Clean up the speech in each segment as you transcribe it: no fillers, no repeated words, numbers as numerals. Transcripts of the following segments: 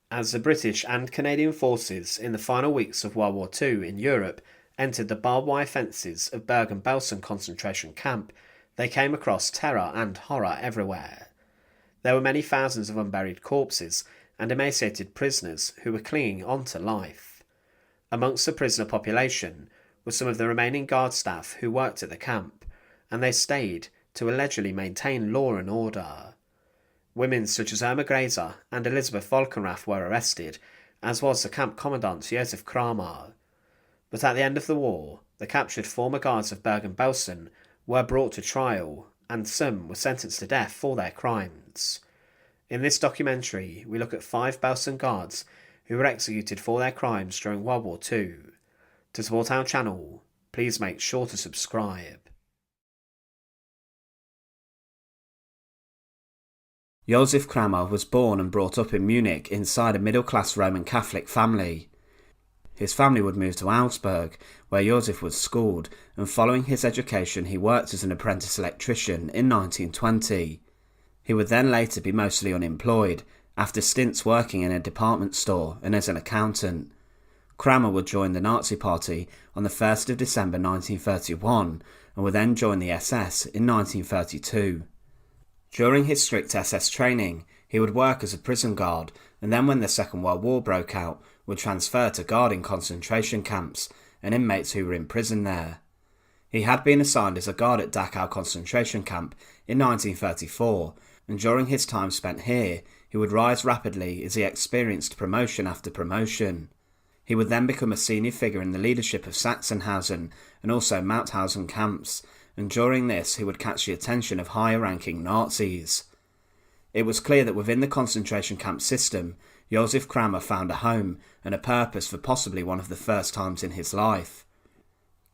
As the British and Canadian forces in the final weeks of World War II in Europe entered the barbed wire fences of Bergen-Belsen concentration camp, they came across terror and horror everywhere. There were many thousands of unburied corpses and emaciated prisoners who were clinging on to life. Amongst the prisoner population were some of the remaining guard staff who worked at the camp, and they stayed to allegedly maintain law and order. Women such as Irma Grese and Elizabeth Volkenrath were arrested, as was the camp commandant Josef Kramer. But at the end of the war, the captured former guards of Bergen-Belsen were brought to trial, and some were sentenced to death for their crimes. In this documentary, we look at 5 Belsen guards who were executed for their crimes during World War II. To support our channel, please make sure to subscribe. Josef Kramer was born and brought up in Munich inside a middle-class Roman Catholic family. His family would move to Augsburg, where Josef was schooled, and following his education he worked as an apprentice electrician in 1920. He would then later be mostly unemployed, after stints working in a department store and as an accountant. Kramer would join the Nazi Party on the 1st of December 1931, and would then join the SS in 1932. During his strict SS training, he would work as a prison guard, and then when the Second World War broke out, would transfer to guarding concentration camps and inmates who were in prison there. He had been assigned as a guard at Dachau concentration camp in 1934, and during his time spent here, he would rise rapidly as he experienced promotion after promotion. He would then become a senior figure in the leadership of Sachsenhausen and also Mauthausen camps, and during this he would catch the attention of higher-ranking Nazis. It was clear that within the concentration camp system, Josef Kramer found a home and a purpose for possibly one of the first times in his life.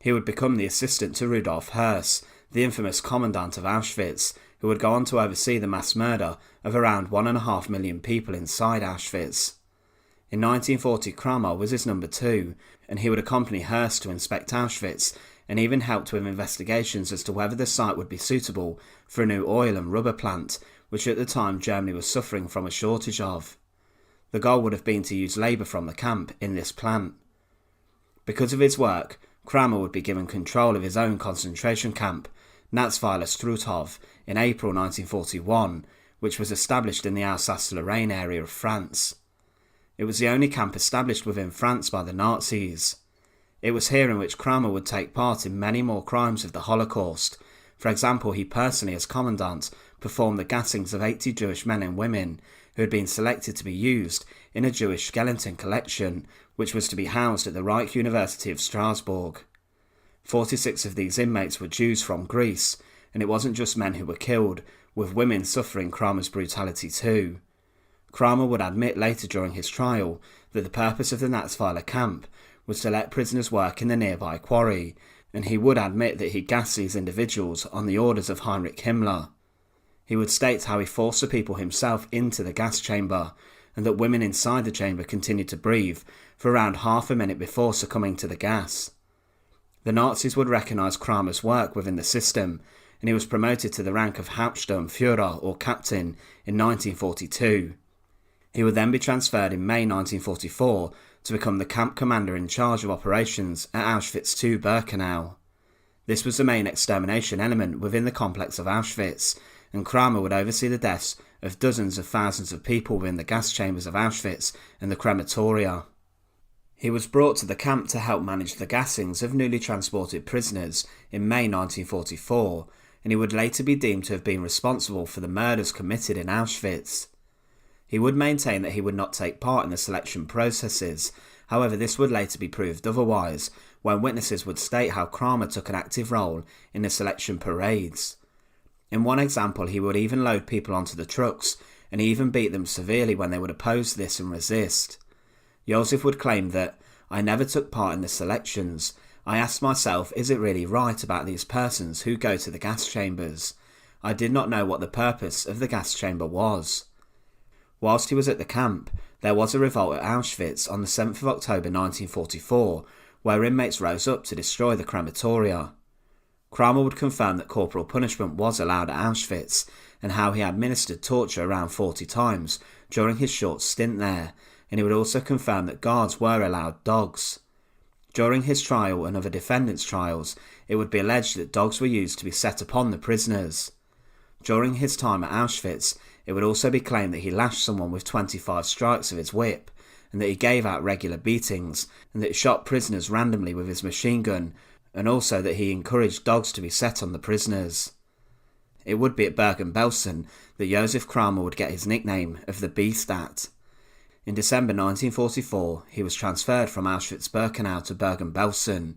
He would become the assistant to Rudolf Höss, the infamous commandant of Auschwitz, who would go on to oversee the mass murder of around 1.5 million people inside Auschwitz. In 1940, Kramer was his number 2, and he would accompany Höss to inspect Auschwitz and even helped with investigations as to whether the site would be suitable for a new oil and rubber plant, which at the time Germany was suffering from a shortage of. The goal would have been to use labour from the camp in this plant. Because of his work, Kramer would be given control of his own concentration camp, Natzweiler Struthof, in April 1941, which was established in the Alsace-Lorraine area of France. It was the only camp established within France by the Nazis. It was here in which Kramer would take part in many more crimes of the Holocaust. For example, he personally, as commandant, performed the gassings of 80 Jewish men and women who had been selected to be used in a Jewish skeleton collection, which was to be housed at the Reich University of Strasbourg. 46 of these inmates were Jews from Greece, and it wasn't just men who were killed, with women suffering Kramer's brutality too. Kramer would admit later during his trial that the purpose of the Natzweiler camp was to let prisoners work in the nearby quarry, and he would admit that he gassed these individuals on the orders of Heinrich Himmler. He would state how he forced the people himself into the gas chamber, and that women inside the chamber continued to breathe for around half a minute before succumbing to the gas. The Nazis would recognise Kramer's work within the system, and he was promoted to the rank of Hauptsturmführer or captain in 1942. He would then be transferred in May 1944 to become the camp commander in charge of operations at Auschwitz II-Birkenau. This was the main extermination element within the complex of Auschwitz, and Kramer would oversee the deaths of dozens of thousands of people within the gas chambers of Auschwitz and the crematoria. He was brought to the camp to help manage the gassings of newly transported prisoners in May 1944, and he would later be deemed to have been responsible for the murders committed in Auschwitz. He would maintain that he would not take part in the selection processes, however this would later be proved otherwise, when witnesses would state how Kramer took an active role in the selection parades. In one example, he would even load people onto the trucks, and he even beat them severely when they would oppose this and resist. Josef would claim that, "I never took part in the selections. I asked myself, is it really right about these persons who go to the gas chambers? I did not know what the purpose of the gas chamber was." Whilst he was at the camp, there was a revolt at Auschwitz on the 7th of October 1944, where inmates rose up to destroy the crematoria. Kramer would confirm that corporal punishment was allowed at Auschwitz, and how he administered torture around 40 times during his short stint there, and he would also confirm that guards were allowed dogs. During his trial and other defendants' trials, it would be alleged that dogs were used to be set upon the prisoners. During his time at Auschwitz, it would also be claimed that he lashed someone with 25 strikes of his whip, and that he gave out regular beatings, and that he shot prisoners randomly with his machine gun, and also that he encouraged dogs to be set on the prisoners. It would be at Bergen-Belsen that Josef Kramer would get his nickname of the Beast at. In December 1944, he was transferred from Auschwitz-Birkenau to Bergen-Belsen.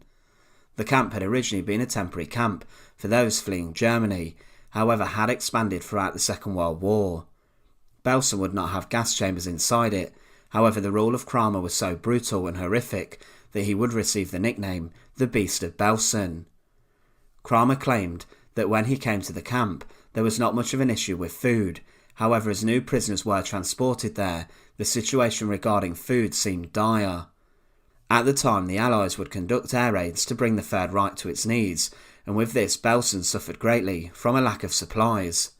The camp had originally been a temporary camp for those fleeing Germany, however had expanded throughout the Second World War. Belsen would not have gas chambers inside it, however the rule of Kramer was so brutal and horrific that he would receive the nickname the Beast of Belsen. Kramer claimed that when he came to the camp, there was not much of an issue with food. However, as new prisoners were transported there, the situation regarding food seemed dire. At the time, the Allies would conduct air raids to bring the Third Reich to its knees, and with this Belsen suffered greatly from a lack of supplies.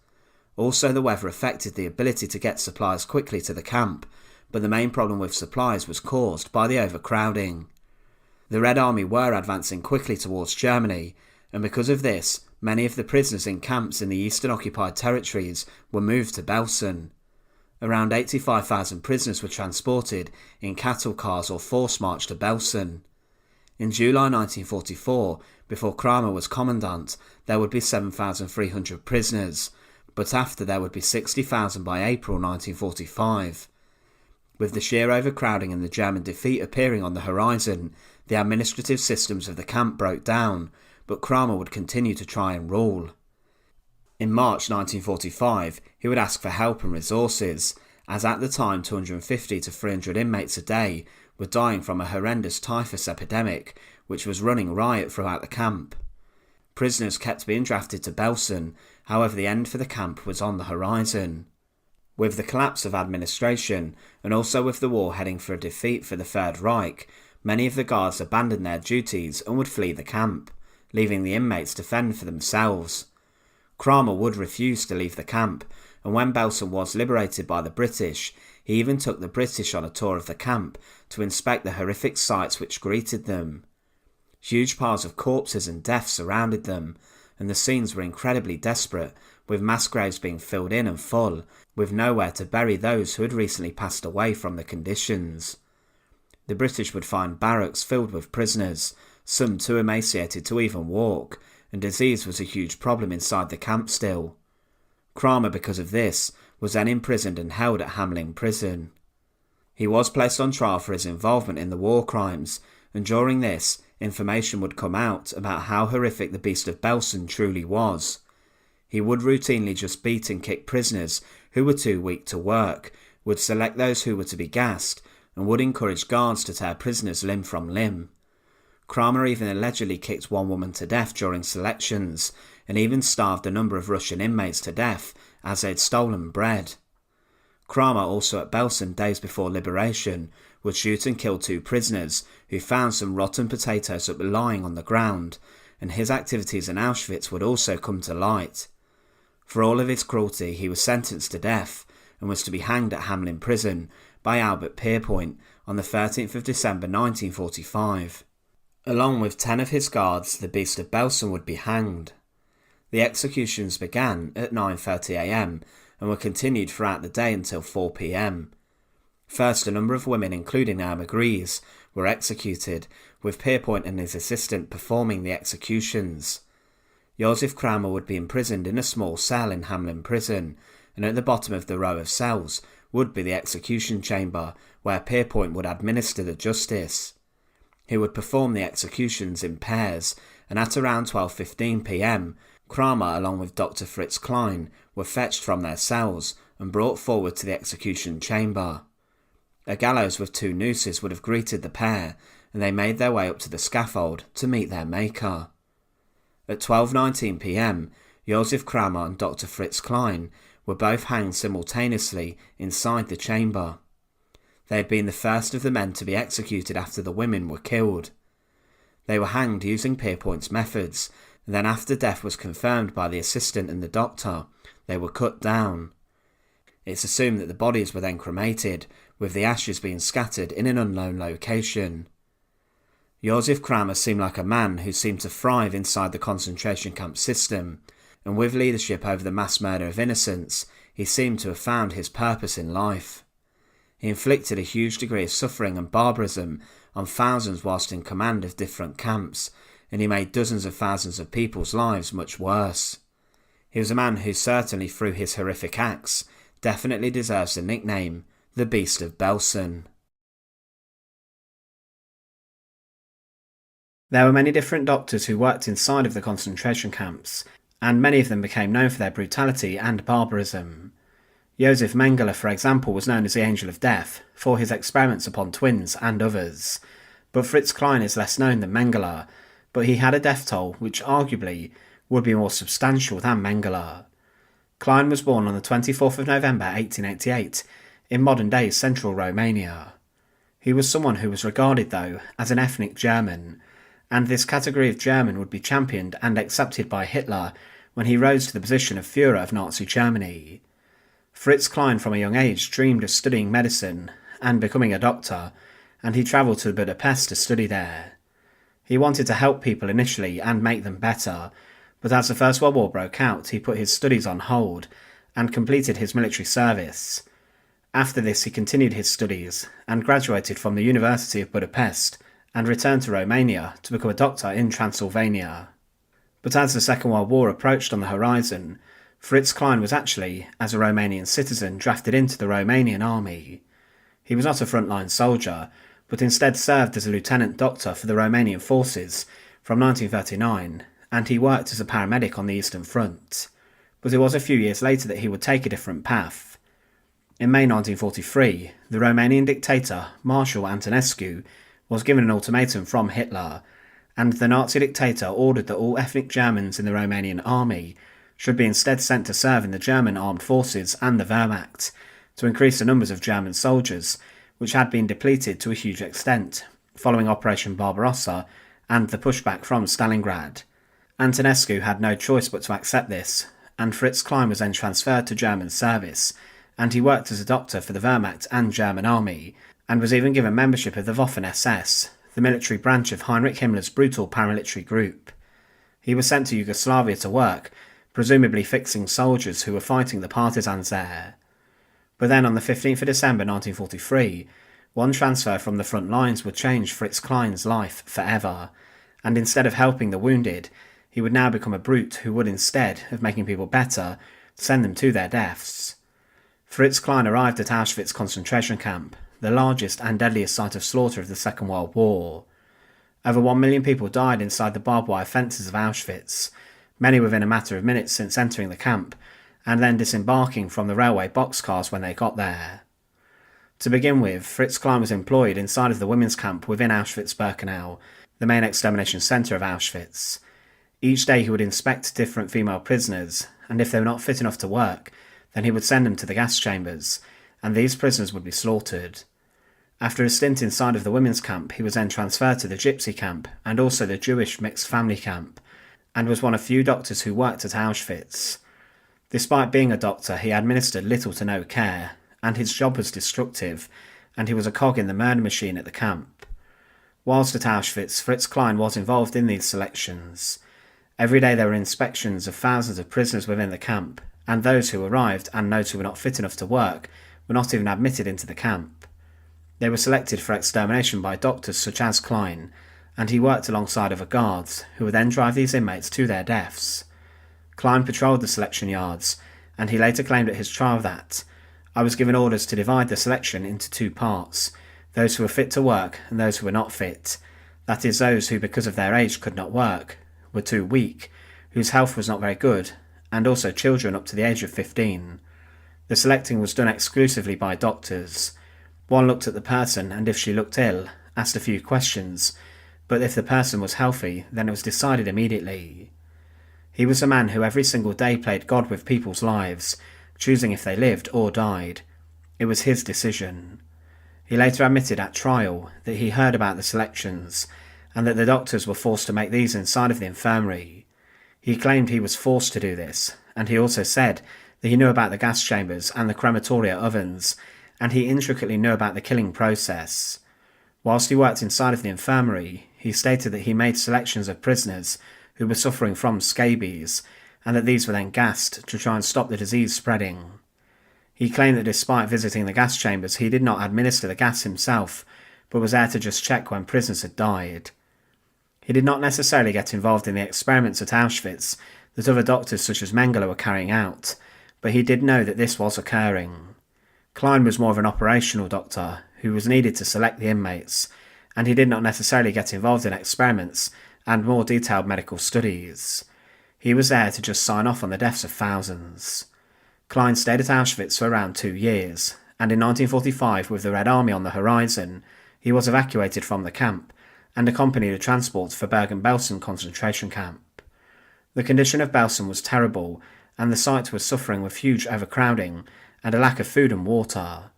Also, the weather affected the ability to get supplies quickly to the camp, but the main problem with supplies was caused by the overcrowding. The Red Army were advancing quickly towards Germany, and because of this, many of the prisoners in camps in the eastern occupied territories were moved to Belsen. Around 85,000 prisoners were transported in cattle cars or force marched to Belsen. In July 1944, before Kramer was commandant, there would be 7,300 prisoners, but after there would be 60,000 by April 1945. With the sheer overcrowding and the German defeat appearing on the horizon, the administrative systems of the camp broke down, but Kramer would continue to try and rule. In March 1945, he would ask for help and resources, as at the time 250 to 300 inmates a day were dying from a horrendous typhus epidemic, which was running riot throughout the camp. Prisoners kept being drafted to Belsen, however the end for the camp was on the horizon. With the collapse of administration, and also with the war heading for a defeat for the Third Reich, many of the guards abandoned their duties and would flee the camp, leaving the inmates to fend for themselves. Kramer would refuse to leave the camp, and when Belsen was liberated by the British, he even took the British on a tour of the camp to inspect the horrific sights which greeted them. Huge piles of corpses and death surrounded them, and the scenes were incredibly desperate, with mass graves being filled in and full, with nowhere to bury those who had recently passed away from the conditions. The British would find barracks filled with prisoners, some too emaciated to even walk, and disease was a huge problem inside the camp still. Kramer, because of this, was then imprisoned and held at Hamlin prison. He was placed on trial for his involvement in the war crimes, and during this, information would come out about how horrific the Beast of Belsen truly was. He would routinely just beat and kick prisoners who were too weak to work, would select those who were to be gassed, and would encourage guards to tear prisoners limb from limb. Kramer even allegedly kicked one woman to death during selections, and even starved a number of Russian inmates to death as they'd stolen bread. Kramer, also at Belsen days before liberation, would shoot and kill 2 prisoners who found some rotten potatoes that were lying on the ground, and his activities in Auschwitz would also come to light. For all of his cruelty, he was sentenced to death and was to be hanged at Hamlin prison by Albert Pierpoint on the 13th of December 1945. Along with 10 of his guards, the Beast of Belsen would be hanged. The executions began at 9:30 a.m. and were continued throughout the day until 4 p.m. First, a number of women, including Irma Grese, were executed, with Pierpoint and his assistant performing the executions. Josef Kramer would be imprisoned in a small cell in Hamlin prison, and at the bottom of the row of cells would be the execution chamber, where Pierpoint would administer the justice. He would perform the executions in pairs, and at around 12:15 p.m, Kramer, along with Dr. Fritz Klein, were fetched from their cells and brought forward to the execution chamber. A gallows with 2 nooses would have greeted the pair, and they made their way up to the scaffold to meet their maker. At 12:19 p.m, Josef Kramer and Dr. Fritz Klein were both hanged simultaneously inside the chamber. They had been the first of the men to be executed after the women were killed. They were hanged using Pierpoint's methods, and then after death was confirmed by the assistant and the doctor, they were cut down. It's assumed that the bodies were then cremated, with the ashes being scattered in an unknown location. Josef Kramer seemed like a man who seemed to thrive inside the concentration camp system, and with leadership over the mass murder of innocents, he seemed to have found his purpose in life. He inflicted a huge degree of suffering and barbarism on thousands whilst in command of different camps, and he made dozens of thousands of people's lives much worse. He was a man who certainly, through his horrific acts, definitely deserves the nickname, the Beast of Belsen. There were many different doctors who worked inside of the concentration camps, and many of them became known for their brutality and barbarism. Josef Mengele, for example, was known as the Angel of Death for his experiments upon twins and others, but Fritz Klein is less known than Mengele, but he had a death toll which arguably would be more substantial than Mengele. Klein was born on the 24th of November 1888 in modern-day central Romania. He was someone who was regarded, though, as an ethnic German, and this category of German would be championed and accepted by Hitler when he rose to the position of Führer of Nazi Germany. Fritz Klein from a young age dreamed of studying medicine and becoming a doctor, and he travelled to Budapest to study there. He wanted to help people initially and make them better, but as the First World War broke out, he put his studies on hold and completed his military service. After this, he continued his studies and graduated from the University of Budapest and returned to Romania to become a doctor in Transylvania. But as the Second World War approached on the horizon, Fritz Klein was actually, as a Romanian citizen, drafted into the Romanian army. He was not a frontline soldier, but instead served as a lieutenant doctor for the Romanian forces from 1939, and he worked as a paramedic on the Eastern Front. But it was a few years later that he would take a different path. In May 1943, the Romanian dictator, Marshal Antonescu, was given an ultimatum from Hitler, and the Nazi dictator ordered that all ethnic Germans in the Romanian army should be instead sent to serve in the German armed forces and the Wehrmacht, to increase the numbers of German soldiers, which had been depleted to a huge extent, following Operation Barbarossa and the pushback from Stalingrad. Antonescu had no choice but to accept this, and Fritz Klein was then transferred to German service, and he worked as a doctor for the Wehrmacht and German army, and was even given membership of the Waffen-SS, the military branch of Heinrich Himmler's brutal paramilitary group. He was sent to Yugoslavia to work, presumably fixing soldiers who were fighting the partisans there. But then on the 15th of December 1943, one transfer from the front lines would change Fritz Klein's life forever, and instead of helping the wounded, he would now become a brute who would, instead of making people better, send them to their deaths. Fritz Klein arrived at Auschwitz concentration camp, the largest and deadliest site of slaughter of the Second World War. Over 1 million people died inside the barbed wire fences of Auschwitz, many within a matter of minutes since entering the camp, and then disembarking from the railway boxcars when they got there. To begin with, Fritz Klein was employed inside of the women's camp within Auschwitz-Birkenau, the main extermination centre of Auschwitz. Each day he would inspect different female prisoners, and if they were not fit enough to work, then he would send them to the gas chambers, and these prisoners would be slaughtered. After a stint inside of the women's camp, he was then transferred to the gypsy camp and also the Jewish mixed family camp, and was one of few doctors who worked at Auschwitz. Despite being a doctor, he administered little to no care, and his job was destructive, and he was a cog in the murder machine at the camp. Whilst at Auschwitz, Fritz Klein was involved in these selections. Every day there were inspections of thousands of prisoners within the camp, and those who arrived and those who were not fit enough to work were not even admitted into the camp. They were selected for extermination by doctors such as Klein, and he worked alongside other guards, who would then drive these inmates to their deaths. Klein patrolled the selection yards, and he later claimed at his trial that, "I was given orders to divide the selection into two parts, those who were fit to work and those who were not fit, that is, those who because of their age could not work, were too weak, whose health was not very good, and also children up to the age of 15. The selecting was done exclusively by doctors. One looked at the person, and if she looked ill, asked a few questions, but if the person was healthy, then it was decided immediately." He was a man who every single day played God with people's lives, choosing if they lived or died. It was his decision. He later admitted at trial that he heard about the selections, and that the doctors were forced to make these inside of the infirmary. He claimed he was forced to do this, and he also said that he knew about the gas chambers and the crematoria ovens, and he intricately knew about the killing process. Whilst he worked inside of the infirmary, he stated that he made selections of prisoners who were suffering from scabies, and that these were then gassed to try and stop the disease spreading. He claimed that despite visiting the gas chambers, he did not administer the gas himself, but was there to just check when prisoners had died. He did not necessarily get involved in the experiments at Auschwitz that other doctors such as Mengele were carrying out, but he did know that this was occurring. Klein was more of an operational doctor who was needed to select the inmates, and he did not necessarily get involved in experiments and more detailed medical studies. He was there to just sign off on the deaths of thousands. Klein stayed at Auschwitz for around 2 years, and in 1945, with the Red Army on the horizon, he was evacuated from the camp and accompanied a transport for Bergen-Belsen concentration camp. The condition of Belsen was terrible, and the site was suffering with huge overcrowding and a lack of food and water.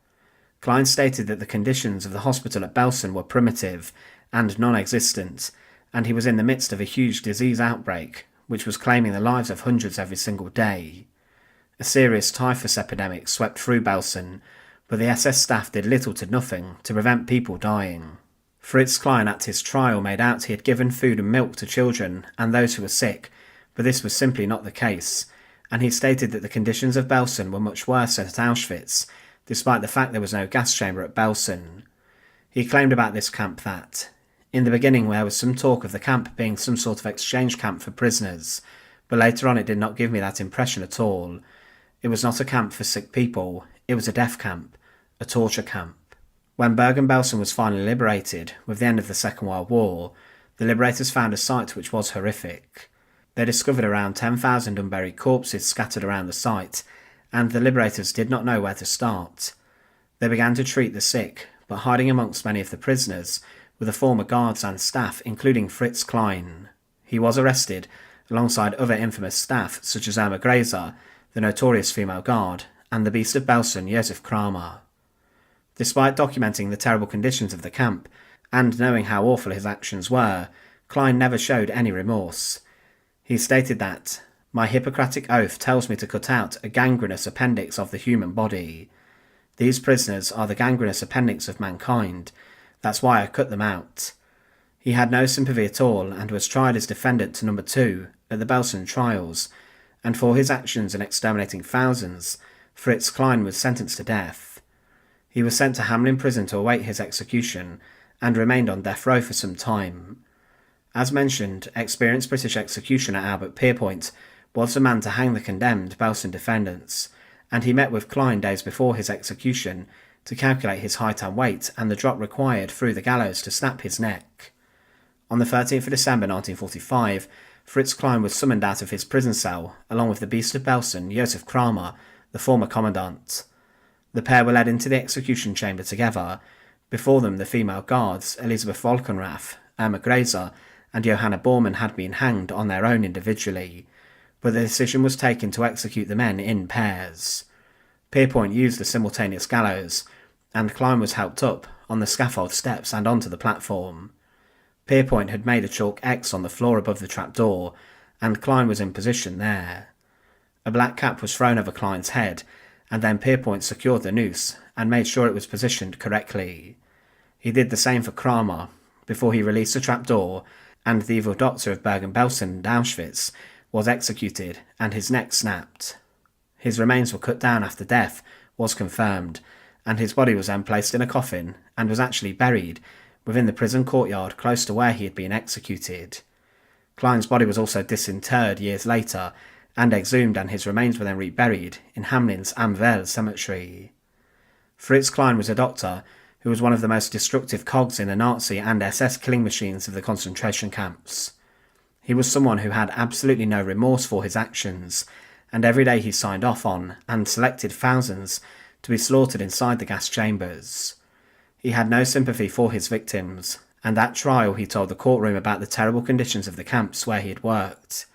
Klein stated that the conditions of the hospital at Belsen were primitive and non-existent, and he was in the midst of a huge disease outbreak, which was claiming the lives of hundreds every single day. A serious typhus epidemic swept through Belsen, but the SS staff did little to nothing to prevent people dying. Fritz Klein at his trial made out he had given food and milk to children and those who were sick, but this was simply not the case, and he stated that the conditions of Belsen were much worse than at Auschwitz, despite the fact there was no gas chamber at Belsen. He claimed about this camp that, in the beginning there was some talk of the camp being some sort of exchange camp for prisoners, but later on it did not give me that impression at all. It was not a camp for sick people, it was a death camp, a torture camp. When Bergen-Belsen was finally liberated, with the end of the Second World War, the liberators found a site which was horrific. They discovered around 10,000 unburied corpses scattered around the site, and the liberators did not know where to start. They began to treat the sick, but hiding amongst many of the prisoners were the former guards and staff, including Fritz Klein. He was arrested, alongside other infamous staff such as Irma Grese, the notorious female guard, and the Beast of Belsen, Josef Kramer. Despite documenting the terrible conditions of the camp, and knowing how awful his actions were, Klein never showed any remorse. He stated that, "My Hippocratic oath tells me to cut out a gangrenous appendix of the human body. These prisoners are the gangrenous appendix of mankind. That's why I cut them out." He had no sympathy at all and was tried as defendant number 2 at the Belsen Trials, and for his actions in exterminating thousands, Fritz Klein was sentenced to death. He was sent to Hamelin prison to await his execution, and remained on death row for some time. As mentioned, experienced British executioner Albert Pierpoint was the man to hang the condemned Belsen defendants, and he met with Klein days before his execution to calculate his height and weight and the drop required through the gallows to snap his neck. On the 13th of December 1945, Fritz Klein was summoned out of his prison cell, along with the Beast of Belsen, Josef Kramer, the former commandant. The pair were led into the execution chamber together. Before them the female guards, Elisabeth Volkenrath, Irma Grese, and Johanna Bormann had been hanged on their own individually, but the decision was taken to execute the men in pairs. Pierpoint used the simultaneous gallows, and Klein was helped up on the scaffold steps and onto the platform. Pierpoint had made a chalk X on the floor above the trapdoor, and Klein was in position there. A black cap was thrown over Klein's head, and then Pierpoint secured the noose and made sure it was positioned correctly. He did the same for Kramer, before he released the trapdoor, and the evil doctor of Bergen-Belsen and Auschwitz was executed and his neck snapped. His remains were cut down after death was confirmed, and his body was then placed in a coffin and was actually buried within the prison courtyard close to where he had been executed. Klein's body was also disinterred years later and exhumed, and his remains were then reburied in Hamelin's Amvel cemetery. Fritz Klein was a doctor who was one of the most destructive cogs in the Nazi and SS killing machines of the concentration camps. He was someone who had absolutely no remorse for his actions, and every day he signed off on and selected thousands to be slaughtered inside the gas chambers. He had no sympathy for his victims, and at trial he told the courtroom about the terrible conditions of the camps where he had worked.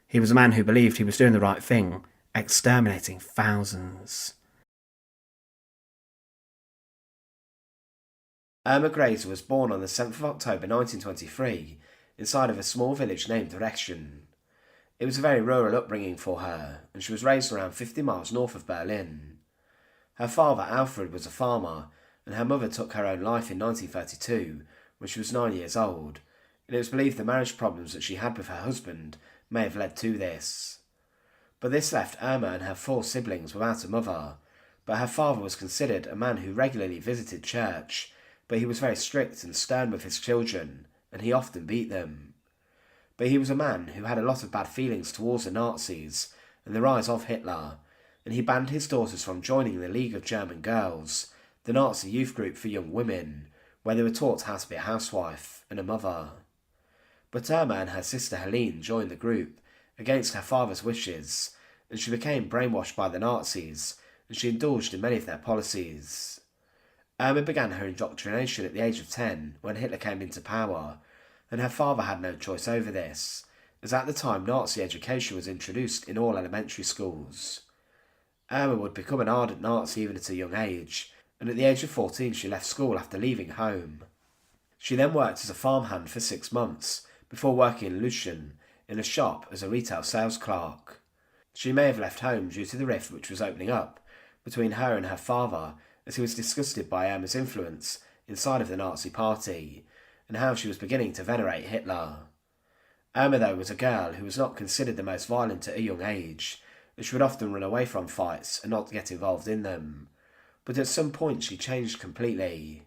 He was a man who believed he was doing the right thing, exterminating thousands. Irma Grese was born on the 7th of October 1923 inside of a small village named Rechen. It was a very rural upbringing for her, and she was raised around 50 miles north of Berlin. Her father, Alfred, was a farmer, and her mother took her own life in 1932 when she was 9 years old, and it was believed the marriage problems that she had with her husband may have led to this. But this left Irma and her 4 siblings without a mother, but her father was considered a man who regularly visited church, but he was very strict and stern with his children, and he often beat them. But he was a man who had a lot of bad feelings towards the Nazis and the rise of Hitler, and he banned his daughters from joining the League of German Girls, the Nazi youth group for young women, where they were taught how to be a housewife and a mother. But Irma and her sister Helene joined the group against her father's wishes, and she became brainwashed by the Nazis, and she indulged in many of their policies. Irma began her indoctrination at the age of 10 when Hitler came into power, and her father had no choice over this, as at the time Nazi education was introduced in all elementary schools. Irma would become an ardent Nazi even at a young age, and at the age of 14 she left school after leaving home. She then worked as a farmhand for 6 months, before working in Lucien, in a shop as a retail sales clerk. She may have left home due to the rift which was opening up between her and her father, as he was disgusted by Irma's influence inside of the Nazi party, and how she was beginning to venerate Hitler. Irma, though, was a girl who was not considered the most violent at a young age, as she would often run away from fights and not get involved in them, but at some point she changed completely.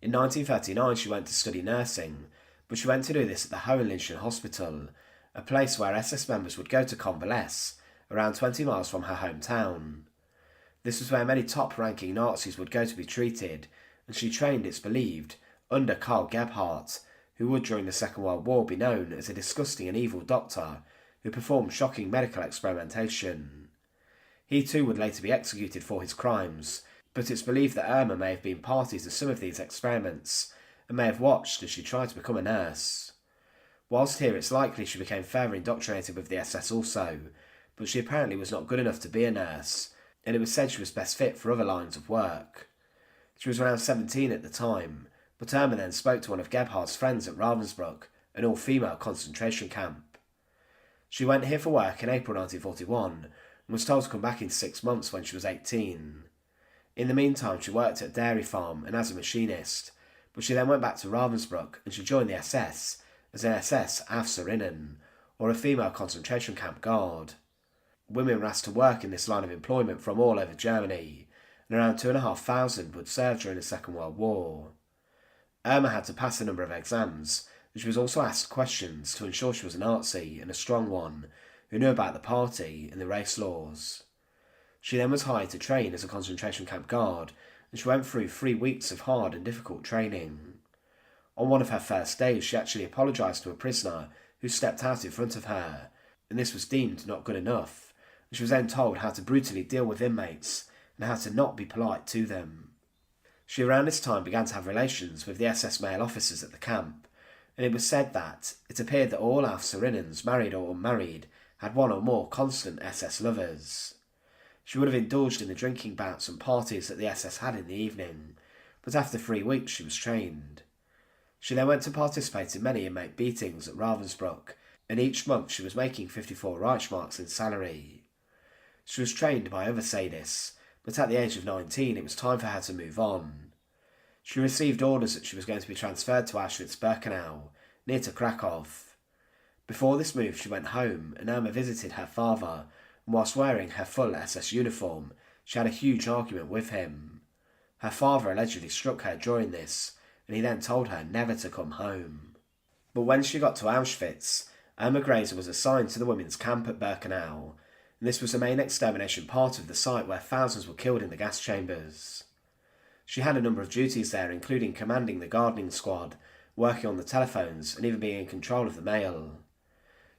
In 1939 she went to study nursing, but she went to do this at the Hohenlychen Hospital, a place where SS members would go to convalesce, around 20 miles from her hometown. This was where many top-ranking Nazis would go to be treated, and she trained, it's believed, under Karl Gebhardt, who would during the Second World War be known as a disgusting and evil doctor who performed shocking medical experimentation. He too would later be executed for his crimes, but it's believed that Irma may have been party to some of these experiments and may have watched as she tried to become a nurse. Whilst here it's likely she became further indoctrinated with the SS also, but she apparently was not good enough to be a nurse, and it was said she was best fit for other lines of work. She was around 17 at the time, but Irma then spoke to one of Gebhardt's friends at Ravensbrück, an all-female concentration camp. She went here for work in April 1941 and was told to come back in 6 months when she was 18. In the meantime she worked at a dairy farm and as a machinist, but she then went back to Ravensbrück and she joined the SS as an SS Aufseherinnen, or a female concentration camp guard. Women were asked to work in this line of employment from all over Germany, and around 2,500 would serve during the Second World War. Irma had to pass a number of exams, and she was also asked questions to ensure she was a Nazi and a strong one, who knew about the party and the race laws. She then was hired to train as a concentration camp guard, and she went through 3 weeks of hard and difficult training. On one of her first days she actually apologised to a prisoner who stepped out in front of her, and this was deemed not good enough, and she was then told how to brutally deal with inmates and how to not be polite to them. She around this time began to have relations with the SS male officers at the camp, and it was said that it appeared that all Aufseherinnens, married or unmarried, had one or more constant SS lovers. She would have indulged in the drinking bouts and parties that the SS had in the evening, but after 3 weeks she was trained. She then went to participate in many inmate beatings at Ravensbrück, and each month she was making 54 Reichsmarks in salary. She was trained by other sadists, but at the age of 19 it was time for her to move on. She received orders that she was going to be transferred to Auschwitz-Birkenau, near to Krakow. Before this move she went home, and Irma visited her father, and whilst wearing her full SS uniform, she had a huge argument with him. Her father allegedly struck her during this, and he then told her never to come home. But when she got to Auschwitz, Irma Grese was assigned to the women's camp at Birkenau, and this was the main extermination part of the site where thousands were killed in the gas chambers. She had a number of duties there, including commanding the gardening squad, working on the telephones, and even being in control of the mail.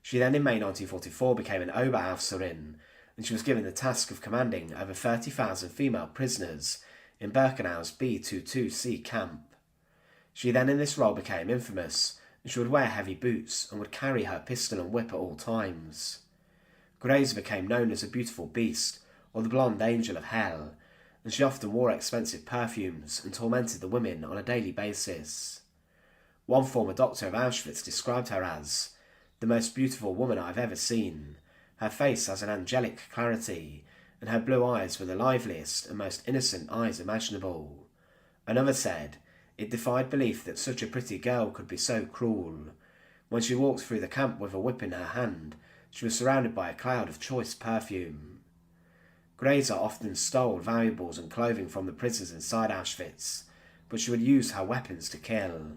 She then in May 1944 became an Oberaufseherin, and she was given the task of commanding over 30,000 female prisoners in Birkenau's B-22C camp. She then in this role became infamous, and she would wear heavy boots and would carry her pistol and whip at all times. Grese became known as a beautiful beast, or the blonde angel of hell, and she often wore expensive perfumes and tormented the women on a daily basis. One former doctor of Auschwitz described her as the most beautiful woman I've ever seen. Her face has an angelic clarity, and her blue eyes were the liveliest and most innocent eyes imaginable. Another said, it defied belief that such a pretty girl could be so cruel. When she walked through the camp with a whip in her hand, she was surrounded by a cloud of choice perfume. Grese often stole valuables and clothing from the prisoners inside Auschwitz, but she would use her weapons to kill.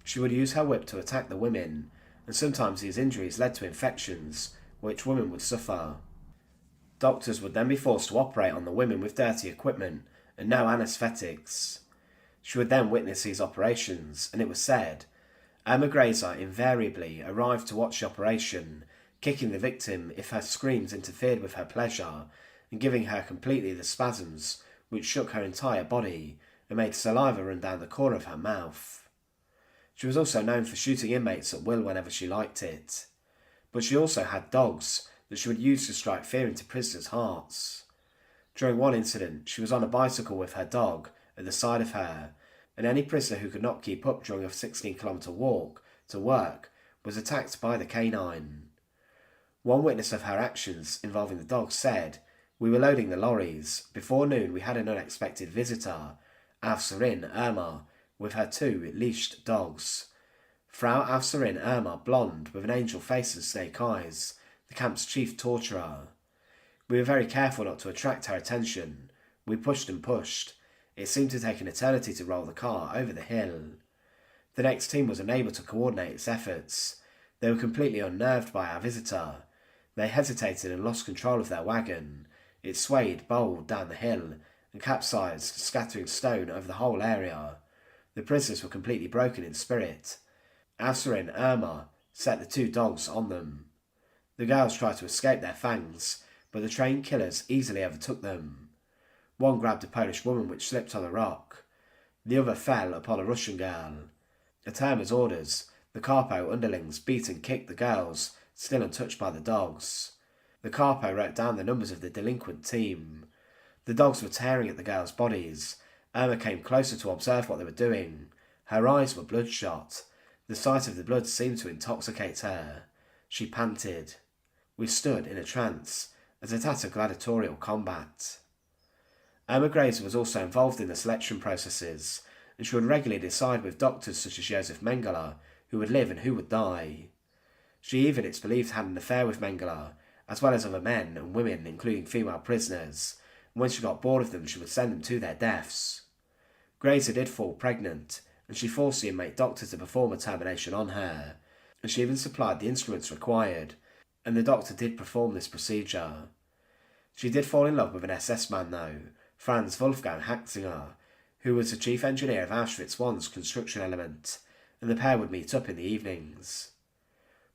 She would use her whip to attack the women, and sometimes these injuries led to infections, which women would suffer. Doctors would then be forced to operate on the women with dirty equipment and no anaesthetics. She would then witness these operations, and it was said, Irma Grese invariably arrived to watch the operation, kicking the victim if her screams interfered with her pleasure, and giving her completely the spasms which shook her entire body and made saliva run down the corner of her mouth. She was also known for shooting inmates at will whenever she liked it. But she also had dogs that she would use to strike fear into prisoners' hearts. During one incident, she was on a bicycle with her dog at the side of her, and any prisoner who could not keep up during a 16-kilometre walk to work was attacked by the canine. One witness of her actions involving the dog said, "We were loading the lorries. Before noon we had an unexpected visitor, Aufseherin Irma, with her 2 leashed dogs. Frau Aufseherin Irma, blonde, with an angel face and snake eyes, the camp's chief torturer. We were very careful not to attract her attention. We pushed and pushed. It seemed to take an eternity to roll the car over the hill. The next team was unable to coordinate its efforts. They were completely unnerved by our visitor. They hesitated and lost control of their wagon. It swayed, bowled down the hill, and capsized, scattering stone over the whole area. The prisoners were completely broken in spirit. Aufseherin Irma set the 2 dogs on them. The girls tried to escape their fangs, but the trained killers easily overtook them. One grabbed a Polish woman which slipped on a rock. The other fell upon a Russian girl. At Irma's orders, the Capo underlings beat and kicked the girls, still untouched by the dogs. The Capo wrote down the numbers of the delinquent team. The dogs were tearing at the girls' bodies. Irma came closer to observe what they were doing. Her eyes were bloodshot. The sight of the blood seemed to intoxicate her. She panted. We stood in a trance, as if at a gladiatorial combat. Irma Grese was also involved in the selection processes, and she would regularly decide with doctors such as Josef Mengele who would live and who would die. She even, it's believed, had an affair with Mengele, as well as other men and women, including female prisoners, and when she got bored of them she would send them to their deaths. Grese did fall pregnant, and she forced the inmate doctor to perform a termination on her, and she even supplied the instruments required, and the doctor did perform this procedure. She did fall in love with an SS man though, Franz Wolfgang Haxinger, who was the chief engineer of Auschwitz I's construction element, and the pair would meet up in the evenings.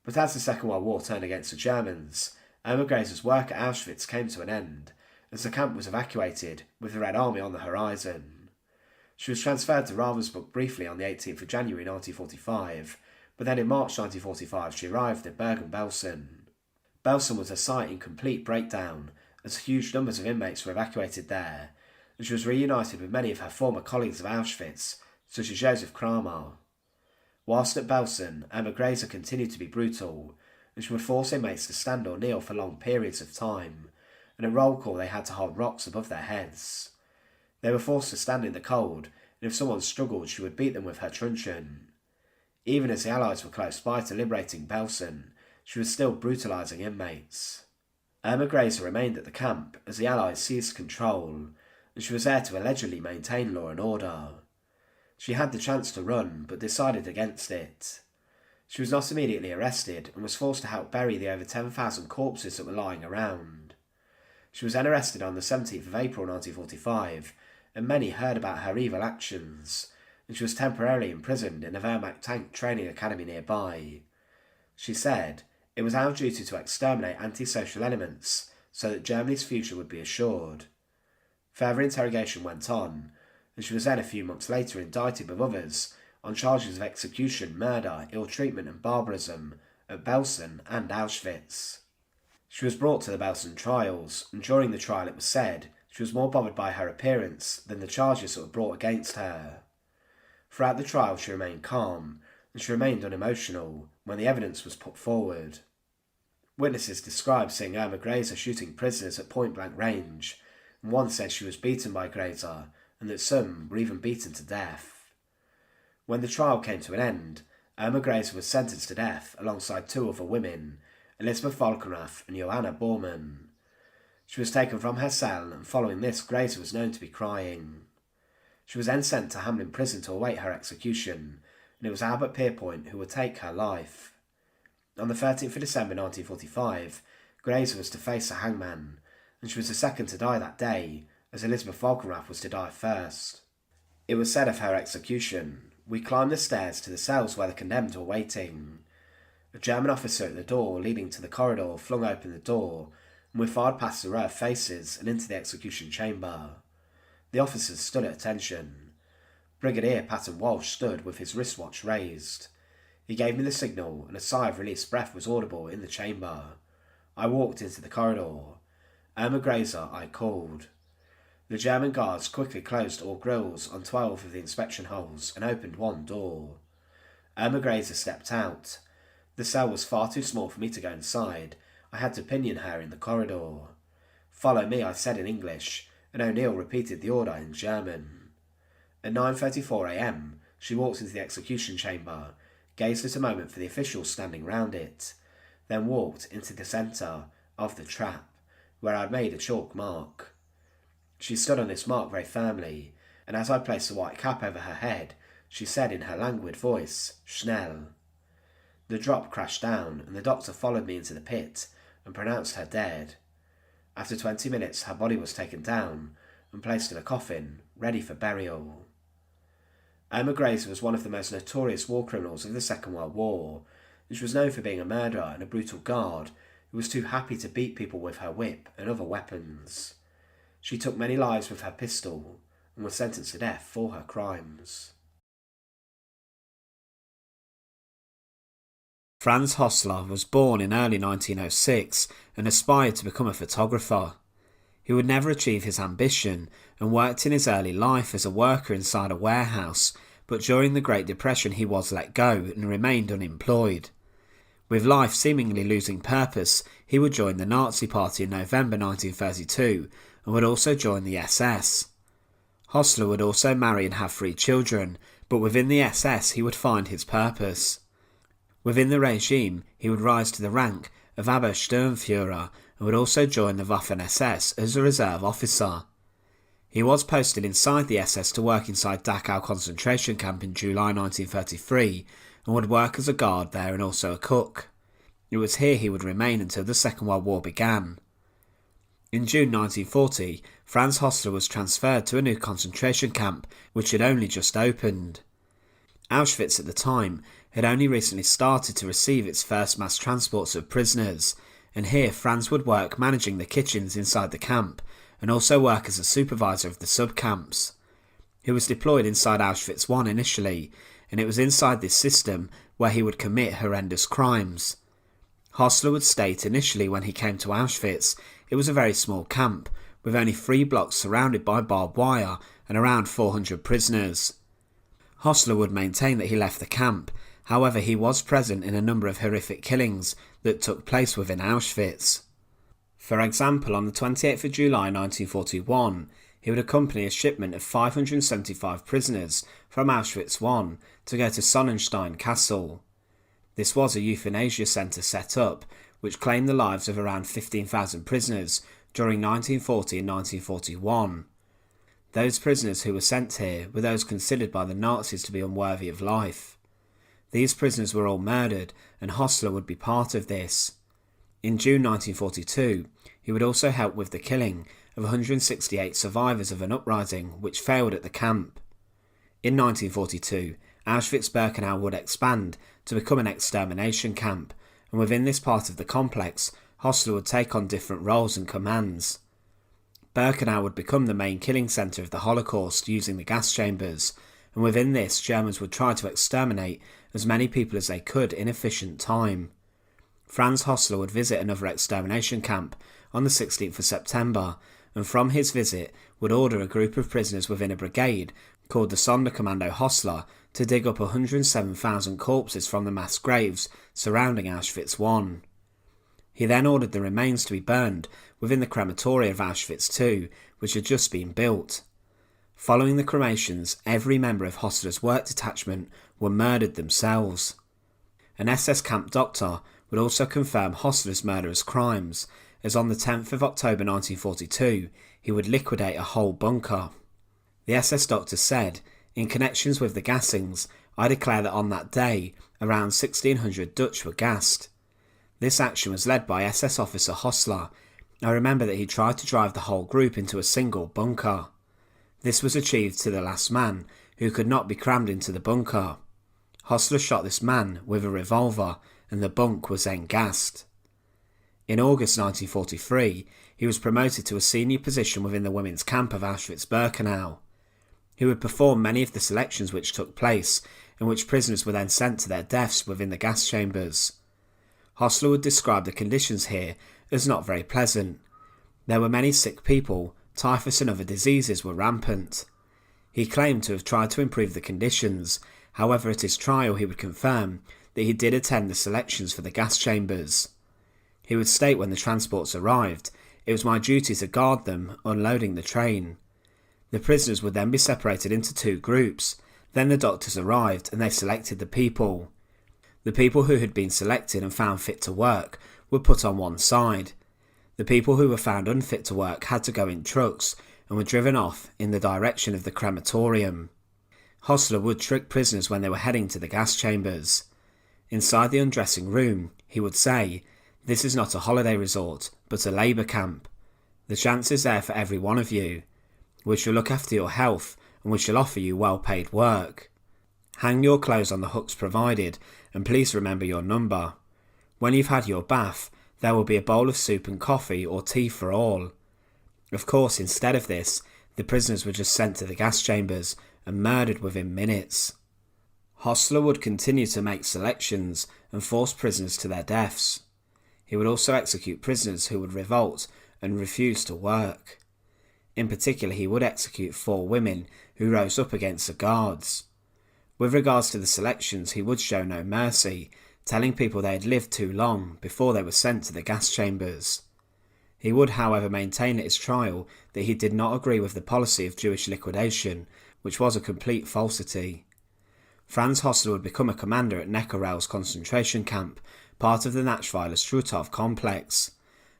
But as the Second World War turned against the Germans, Irma Grese's work at Auschwitz came to an end, as the camp was evacuated with the Red Army on the horizon. She was transferred to Ravensbrück briefly on the 18th of January 1945, but then in March 1945 she arrived at Bergen-Belsen. Belsen was a site in complete breakdown, as huge numbers of inmates were evacuated there, and she was reunited with many of her former colleagues of Auschwitz, such as Josef Kramer. Whilst at Belsen, Irma Grese continued to be brutal, and she would force inmates to stand or kneel for long periods of time, and at roll call they had to hold rocks above their heads. They were forced to stand in the cold, and if someone struggled she would beat them with her truncheon. Even as the Allies were close by to liberating Belsen, she was still brutalising inmates. Irma Grese remained at the camp as the Allies seized control, and she was there to allegedly maintain law and order. She had the chance to run, but decided against it. She was not immediately arrested and was forced to help bury the over 10,000 corpses that were lying around. She was then arrested on the 17th of April 1945, and many heard about her evil actions, and she was temporarily imprisoned in a Wehrmacht tank training academy nearby. She said, "It was our duty to exterminate antisocial elements so that Germany's future would be assured." Further interrogation went on, and she was then a few months later indicted with others on charges of execution, murder, ill-treatment and barbarism at Belsen and Auschwitz. She was brought to the Belsen Trials, and during the trial it was said she was more bothered by her appearance than the charges that were brought against her. Throughout the trial she remained calm, and she remained unemotional when the evidence was put forward. Witnesses described seeing Irma Grese shooting prisoners at point-blank range, and one said she was beaten by Grese, and that some were even beaten to death. When the trial came to an end, Irma Grese was sentenced to death alongside two other women, Elizabeth Falkenrath and Johanna Bormann. She was taken from her cell, and following this, Grese was known to be crying. She was then sent to Hamelin prison to await her execution, and it was Albert Pierpoint who would take her life. On the 13th of December 1945, Grese was to face a hangman, and she was the second to die that day, as Elizabeth Falkenrath was to die first. It was said of her execution, "We climbed the stairs to the cells where the condemned were waiting. A German officer at the door leading to the corridor flung open the door, and we fired past the row of faces and into the execution chamber. The officers stood at attention. Brigadier Patton Walsh stood with his wristwatch raised. He gave me the signal, and a sigh of released breath was audible in the chamber. I walked into the corridor. Irma Grese, I called. The German guards quickly closed all grills on 12 of the inspection holes and opened one door. Irma Grese stepped out. The cell was far too small for me to go inside. I had to pinion her in the corridor. Follow me, I said in English, and O'Neill repeated the order in German. At 9:34 a.m, she walked into the execution chamber, gazed at a moment for the officials standing round it, then walked into the centre of the trap, where I had made a chalk mark. She stood on this mark very firmly, and as I placed the white cap over her head, she said in her languid voice, "Schnell." The drop crashed down, and the doctor followed me into the pit and pronounced her dead. After 20 minutes, her body was taken down and placed in a coffin, ready for burial. Irma Grese was one of the most notorious war criminals of the Second World War, and she was known for being a murderer and a brutal guard who was too happy to beat people with her whip and other weapons. She took many lives with her pistol and was sentenced to death for her crimes. Franz Hostler was born in early 1906 and aspired to become a photographer. He would never achieve his ambition and worked in his early life as a worker inside a warehouse, but during the Great Depression he was let go and remained unemployed. With life seemingly losing purpose, he would join the Nazi Party in November 1932 and would also join the SS. Hostler would also marry and have 3 children, but within the SS he would find his purpose. Within the regime, he would rise to the rank of Obersturmführer and would also join the Waffen-SS as a reserve officer. He was posted inside the SS to work inside Dachau concentration camp in July 1933 and would work as a guard there and also a cook. It was here he would remain until the Second World War began. In June 1940, Franz Hostler was transferred to a new concentration camp which had only just opened. Auschwitz at the time had only recently started to receive its first mass transports of prisoners, and here Franz would work managing the kitchens inside the camp and also work as a supervisor of the sub-camps. He was deployed inside Auschwitz I initially, and it was inside this system where he would commit horrendous crimes. Hostler would state initially when he came to Auschwitz it was a very small camp, with only 3 blocks surrounded by barbed wire and around 400 prisoners. Hostler would maintain that he left the camp, however he was present in a number of horrific killings that took place within Auschwitz. For example, on the 28th of July 1941, he would accompany a shipment of 575 prisoners from Auschwitz I to go to Sonnenstein Castle. This was a euthanasia centre set up, which claimed the lives of around 15,000 prisoners during 1940 and 1941. Those prisoners who were sent here were those considered by the Nazis to be unworthy of life. These prisoners were all murdered, and Hostler would be part of this. In June 1942, he would also help with the killing of 168 survivors of an uprising which failed at the camp. In 1942, Auschwitz-Birkenau would expand to become an extermination camp, and within this part of the complex, Hostler would take on different roles and commands. Birkenau would become the main killing centre of the Holocaust using the gas chambers, and within this Germans would try to exterminate as many people as they could in efficient time. Franz Hostler would visit another extermination camp on the 16th of September, and from his visit would order a group of prisoners within a brigade called the Sonderkommando Hostler to dig up 107,000 corpses from the mass graves surrounding Auschwitz I. He then ordered the remains to be burned within the crematoria of Auschwitz II, which had just been built. Following the cremations, every member of Hostler's work detachment were murdered themselves. An SS camp doctor would also confirm Hostler's murderous crimes, as on the 10th of October 1942 he would liquidate a whole bunker. The SS doctor said, "In connections with the gassings, I declare that on that day around 1,600 Dutch were gassed. This action was led by SS officer Hostler. I remember that he tried to drive the whole group into a single bunker. This was achieved to the last man, who could not be crammed into the bunker. Hostler shot this man with a revolver, and the bunk was then gassed." In August 1943, he was promoted to a senior position within the women's camp of Auschwitz-Birkenau. He would perform many of the selections which took place, in which prisoners were then sent to their deaths within the gas chambers. Hostler would describe the conditions here as not very pleasant. There were many sick people, typhus and other diseases were rampant. He claimed to have tried to improve the conditions, however at his trial he would confirm that he did attend the selections for the gas chambers. He would state when the transports arrived, "It was my duty to guard them, unloading the train." The prisoners would then be separated into two groups. Then the doctors arrived and they selected the people. The people who had been selected and found fit to work were put on one side. The people who were found unfit to work had to go in trucks and were driven off in the direction of the crematorium. Hostler would trick prisoners when they were heading to the gas chambers. Inside the undressing room, he would say, "This is not a holiday resort, but a labour camp. The chance is there for every one of you. We shall look after your health and we shall offer you well-paid work. Hang your clothes on the hooks provided and please remember your number. When you've had your bath, there will be a bowl of soup and coffee or tea for all." Of course, instead of this, the prisoners were just sent to the gas chambers and murdered within minutes. Hostler would continue to make selections and force prisoners to their deaths. He would also execute prisoners who would revolt and refuse to work. In particular, he would execute 4 women who rose up against the guards. With regards to the selections, he would show no mercy, telling people they had lived too long before they were sent to the gas chambers. He would, however, maintain at his trial that he did not agree with the policy of Jewish liquidation, which was a complete falsity. Franz Hostler would become a commander at Neckarel's concentration camp, part of the Nachweiler Struthof complex.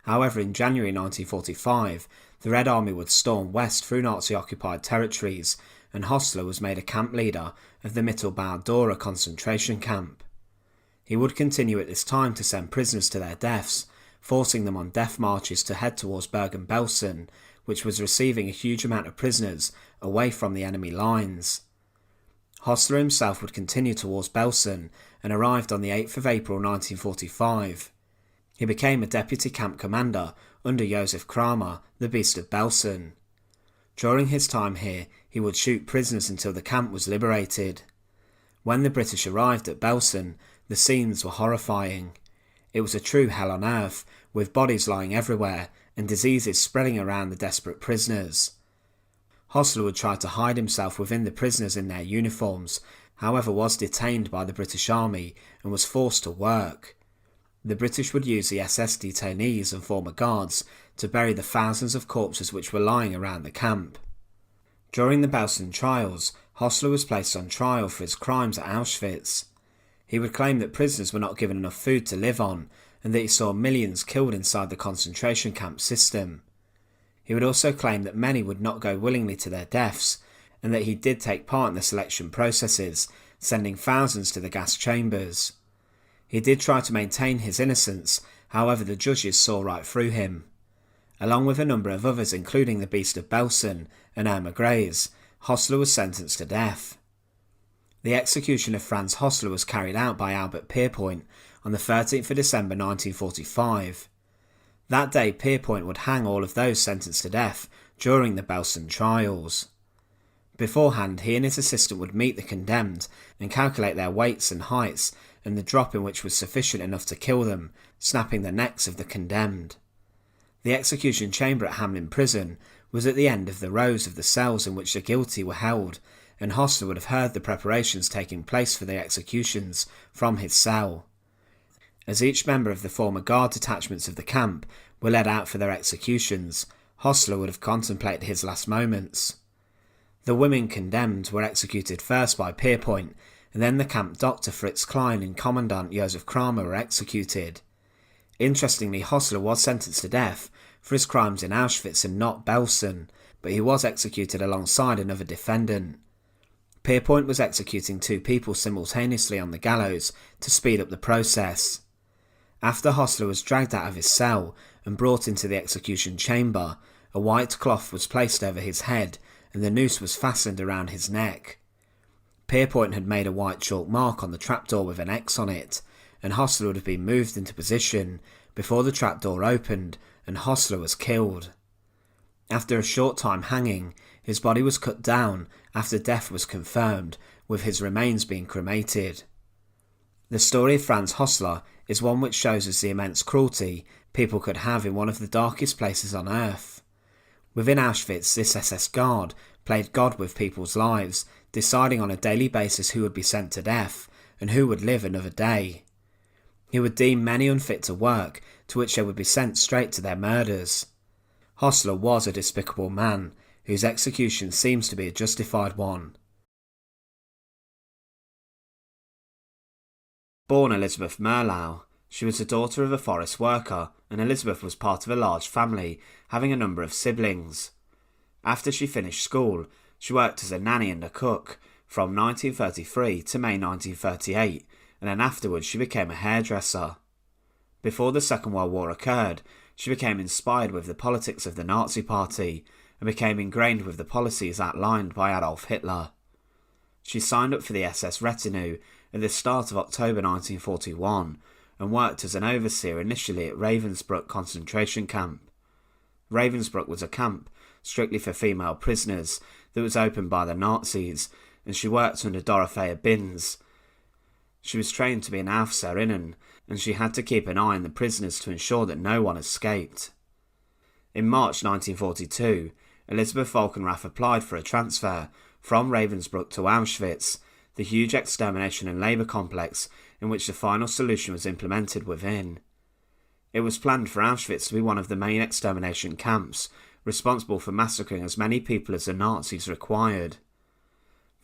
However, in January 1945, the Red Army would storm west through Nazi-occupied territories, and Hostler was made a camp leader of the Mittelbau-Dora concentration camp. He would continue at this time to send prisoners to their deaths, forcing them on death marches to head towards Bergen-Belsen, which was receiving a huge amount of prisoners away from the enemy lines. Hostler himself would continue towards Belsen and arrived on the 8th of April 1945. He became a deputy camp commander under Josef Kramer, the Beast of Belsen. During his time here, he would shoot prisoners until the camp was liberated. When the British arrived at Belsen, the scenes were horrifying. It was a true hell on earth, with bodies lying everywhere and diseases spreading around the desperate prisoners. Hostler would try to hide himself within the prisoners in their uniforms, however was detained by the British Army and was forced to work. The British would use the SS detainees and former guards to bury the thousands of corpses which were lying around the camp. During the Belsen Trials, Hostler was placed on trial for his crimes at Auschwitz. He would claim that prisoners were not given enough food to live on, and that he saw millions killed inside the concentration camp system. He would also claim that many would not go willingly to their deaths, and that he did take part in the selection processes, sending thousands to the gas chambers. He did try to maintain his innocence, however the judges saw right through him. Along with a number of others, including the Beast of Belsen and Irma Grese, Hostler was sentenced to death. The execution of Franz Hostler was carried out by Albert Pierpoint on the 13th of December 1945. That day, Pierpoint would hang all of those sentenced to death during the Belsen Trials. Beforehand, he and his assistant would meet the condemned and calculate their weights and heights and the drop in which was sufficient enough to kill them, snapping the necks of the condemned. The execution chamber at Hamlin Prison was at the end of the rows of the cells in which the guilty were held, and Hostler would have heard the preparations taking place for the executions from his cell. As each member of the former guard detachments of the camp were led out for their executions, Hostler would have contemplated his last moments. The women condemned were executed first by Pierpoint, and then the camp doctor Fritz Klein and commandant Josef Kramer were executed. Interestingly, Hostler was sentenced to death for his crimes in Auschwitz and not Belsen, but he was executed alongside another defendant. Pierpoint was executing 2 people simultaneously on the gallows to speed up the process. After Hostler was dragged out of his cell and brought into the execution chamber, a white cloth was placed over his head and the noose was fastened around his neck. Pierpoint had made a white chalk mark on the trapdoor with an X on it, and Hostler would have been moved into position before the trapdoor opened and Hostler was killed. After a short time hanging, his body was cut down after death was confirmed, with his remains being cremated. The story of Franz Hostler is one which shows us the immense cruelty people could have in one of the darkest places on earth. Within Auschwitz, this SS guard played God with people's lives, deciding on a daily basis who would be sent to death and who would live another day. He would deem many unfit to work, to which they would be sent straight to their murders. Hostler was a despicable man, whose execution seems to be a justified one. Born Elizabeth Merlau, she was the daughter of a forest worker, and Elizabeth was part of a large family, having a number of siblings. After she finished school, she worked as a nanny and a cook from 1933 to May 1938, and then afterwards she became a hairdresser. Before the Second World War occurred, she became inspired with the politics of the Nazi Party and became ingrained with the policies outlined by Adolf Hitler. She signed up for the SS retinue at the start of October 1941 and worked as an overseer initially at Ravensbrück concentration camp. Ravensbrück was a camp strictly for female prisoners that was opened by the Nazis, and she worked under Dorothea Binz. She was trained to be an Aufseherinnen, and she had to keep an eye on the prisoners to ensure that no one escaped. In March 1942, Elizabeth Volkenrath applied for a transfer from Ravensbrück to Auschwitz, the huge extermination and labour complex in which the final solution was implemented within. It was planned for Auschwitz to be one of the main extermination camps, responsible for massacring as many people as the Nazis required.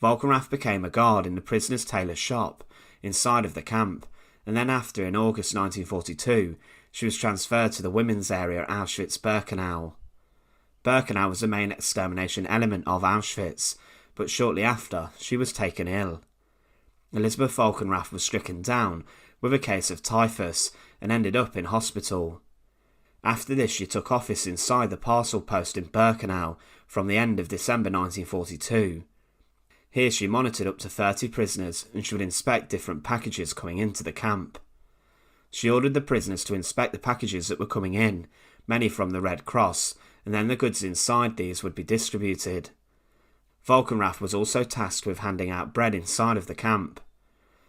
Volkenrath became a guard in the prisoner's tailor shop inside of the camp, and then after, in August 1942, she was transferred to the women's area at Auschwitz-Birkenau. Birkenau was the main extermination element of Auschwitz, but shortly after, she was taken ill. Elizabeth Volkenrath was stricken down with a case of typhus and ended up in hospital. After this, she took office inside the parcel post in Birkenau from the end of December 1942. Here she monitored up to 30 prisoners and she would inspect different packages coming into the camp. She ordered the prisoners to inspect the packages that were coming in, many from the Red Cross, and then the goods inside these would be distributed. Volkenrath was also tasked with handing out bread inside of the camp.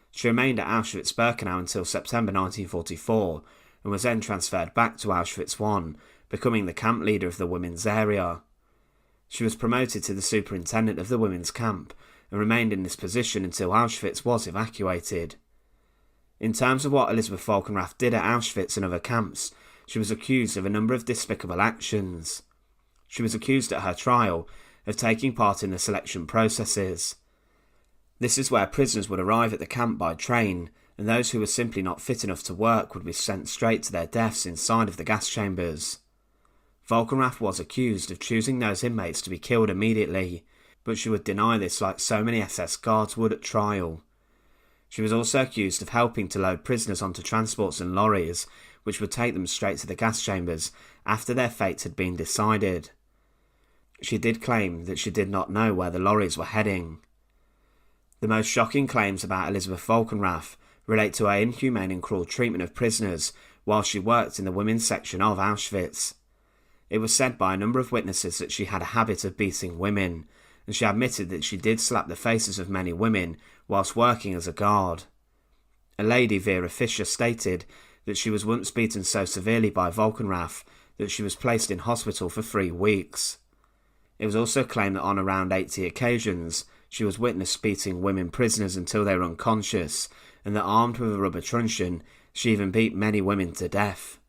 She remained at Auschwitz-Birkenau until September 1944 and was then transferred back to Auschwitz I, becoming the camp leader of the women's area. She was promoted to the superintendent of the women's camp and remained in this position until Auschwitz was evacuated. In terms of what Elizabeth Volkenrath did at Auschwitz and other camps, she was accused of a number of despicable actions. She was accused at her trial of taking part in the selection processes. This is where prisoners would arrive at the camp by train, and those who were simply not fit enough to work would be sent straight to their deaths inside of the gas chambers. Volkenrath was accused of choosing those inmates to be killed immediately, but she would deny this like so many SS guards would at trial. She was also accused of helping to load prisoners onto transports and lorries, which would take them straight to the gas chambers after their fates had been decided. She did claim that she did not know where the lorries were heading. The most shocking claims about Elizabeth Volkenrath relate to her inhumane and cruel treatment of prisoners while she worked in the women's section of Auschwitz. It was said by a number of witnesses that she had a habit of beating women, and she admitted that she did slap the faces of many women whilst working as a guard. A lady, Vera Fischer, stated that she was once beaten so severely by Volkenrath that she was placed in hospital for 3 weeks. It was also claimed that on around 80 occasions she was witnessed beating women prisoners until they were unconscious, and that armed with a rubber truncheon, she even beat many women to death.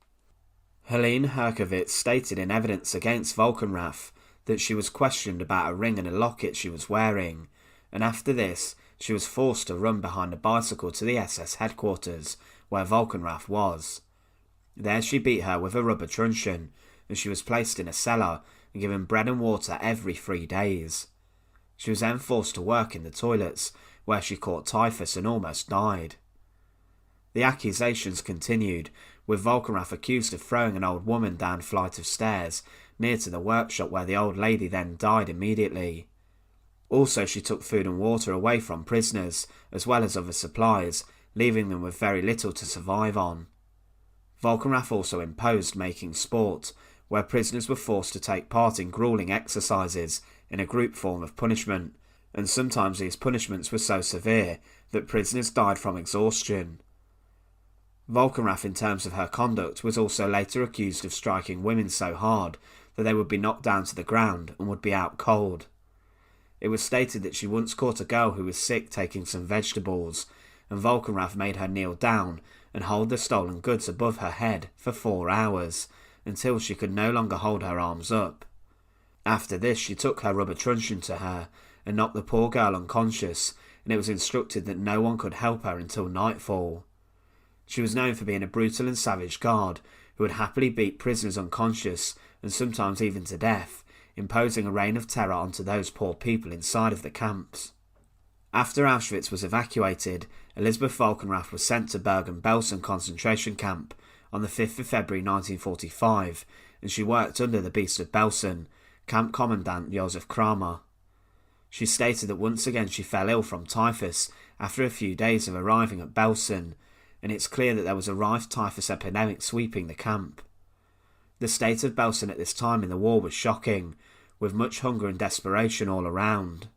Helene Herkovitz stated in evidence against Volkenrath that she was questioned about a ring and a locket she was wearing, and after this she was forced to run behind a bicycle to the SS headquarters, where Volkenrath was. There she beat her with a rubber truncheon, and she was placed in a cellar and given bread and water every 3 days. She was then forced to work in the toilets, where she caught typhus and almost died. The accusations continued, with Volkenrath accused of throwing an old woman down a flight of stairs near to the workshop, where the old lady then died immediately. Also, she took food and water away from prisoners, as well as other supplies, leaving them with very little to survive on. Volkenrath also imposed making sport, where prisoners were forced to take part in grueling exercises in a group form of punishment, and sometimes these punishments were so severe that prisoners died from exhaustion. Volkenrath, in terms of her conduct, was also later accused of striking women so hard that they would be knocked down to the ground and would be out cold. It was stated that she once caught a girl who was sick taking some vegetables, and Volkenrath made her kneel down and hold the stolen goods above her head for 4 hours, until she could no longer hold her arms up. After this, she took her rubber truncheon to her and knocked the poor girl unconscious, and it was instructed that no one could help her until nightfall. She was known for being a brutal and savage guard who would happily beat prisoners unconscious and sometimes even to death, imposing a reign of terror onto those poor people inside of the camps. After Auschwitz was evacuated, Elisabeth Volkenrath was sent to Bergen-Belsen concentration camp on the 5th of February 1945, and she worked under the Beast of Belsen, camp commandant Josef Kramer. She stated that once again she fell ill from typhus after a few days of arriving at Belsen, and it's clear that there was a rife typhus epidemic sweeping the camp. The state of Belsen at this time in the war was shocking, with much hunger and desperation all around.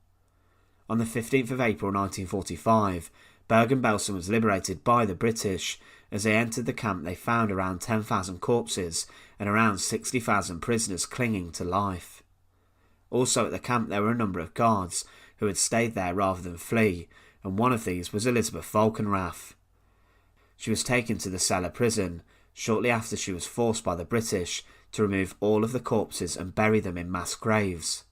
On the 15th of April 1945, Bergen-Belsen was liberated by the British. As they entered the camp, they found around 10,000 corpses and around 60,000 prisoners clinging to life. Also at the camp there were a number of guards who had stayed there rather than flee, and one of these was Elisabeth Volkenrath. She was taken to the cellar prison shortly after she was forced by the British to remove all of the corpses and bury them in mass graves.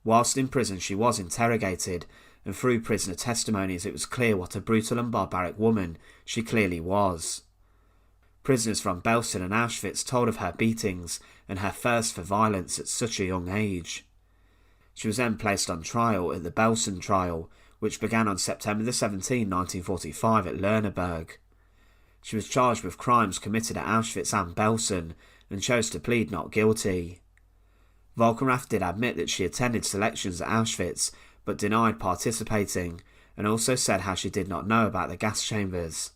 Whilst in prison she was interrogated, and through prisoner testimonies it was clear what a brutal and barbaric woman she clearly was. Prisoners from Belsen and Auschwitz told of her beatings and her thirst for violence at such a young age. She was then placed on trial at the Belsen Trial, which began on September 17, 1945 at Lörneberg. She was charged with crimes committed at Auschwitz and Belsen, and chose to plead not guilty. Volkenrath did admit that she attended selections at Auschwitz, but denied participating, and also said how she did not know about the gas chambers.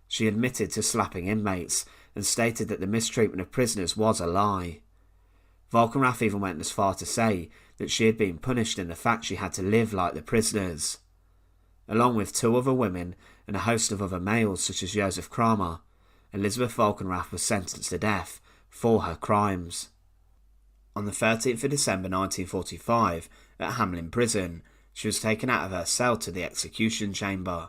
She admitted to slapping inmates, and stated that the mistreatment of prisoners was a lie. Volkenrath even went as far to say that she had been punished in the fact she had to live like the prisoners. Along with 2 other women and a host of other males such as Josef Kramer, Elisabeth Volkenrath was sentenced to death for her crimes. On the 13th of December 1945, at Hamelin prison, she was taken out of her cell to the execution chamber.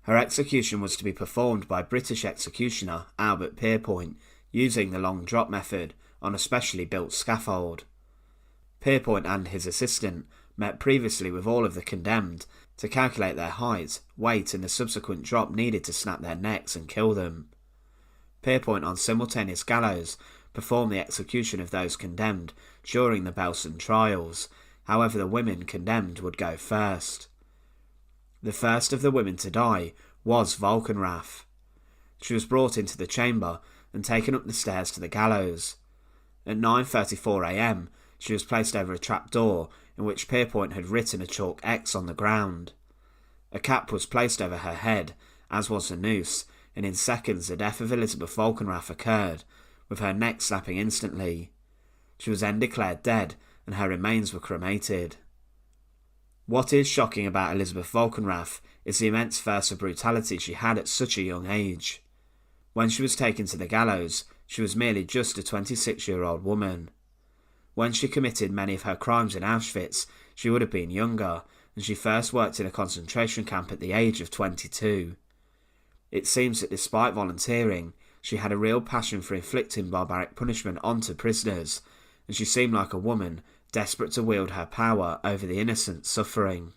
Her execution was to be performed by British executioner Albert Pierpoint using the long drop method on a specially built scaffold. Pierpoint and his assistant met previously with all of the condemned to calculate their height, weight and the subsequent drop needed to snap their necks and kill them. Pierpoint on simultaneous gallows performed the execution of those condemned during the Belsen Trials. However, the women condemned would go first. The first of the women to die was Volkenrath. She was brought into the chamber and taken up the stairs to the gallows. At 9:34 a.m, she was placed over a trap door in which Pierpoint had written a chalk X on the ground. A cap was placed over her head, as was a noose, and in seconds the death of Elisabeth Volkenrath occurred, with her neck snapping instantly. She was then declared dead, and her remains were cremated. What is shocking about Elisabeth Volkenrath is the immense thirst for brutality she had at such a young age. When she was taken to the gallows, she was merely just a 26-year-old woman. When she committed many of her crimes in Auschwitz, she would have been younger, and she first worked in a concentration camp at the age of 22. It seems that despite volunteering, she had a real passion for inflicting barbaric punishment onto prisoners, and she seemed like a woman desperate to wield her power over the innocent suffering.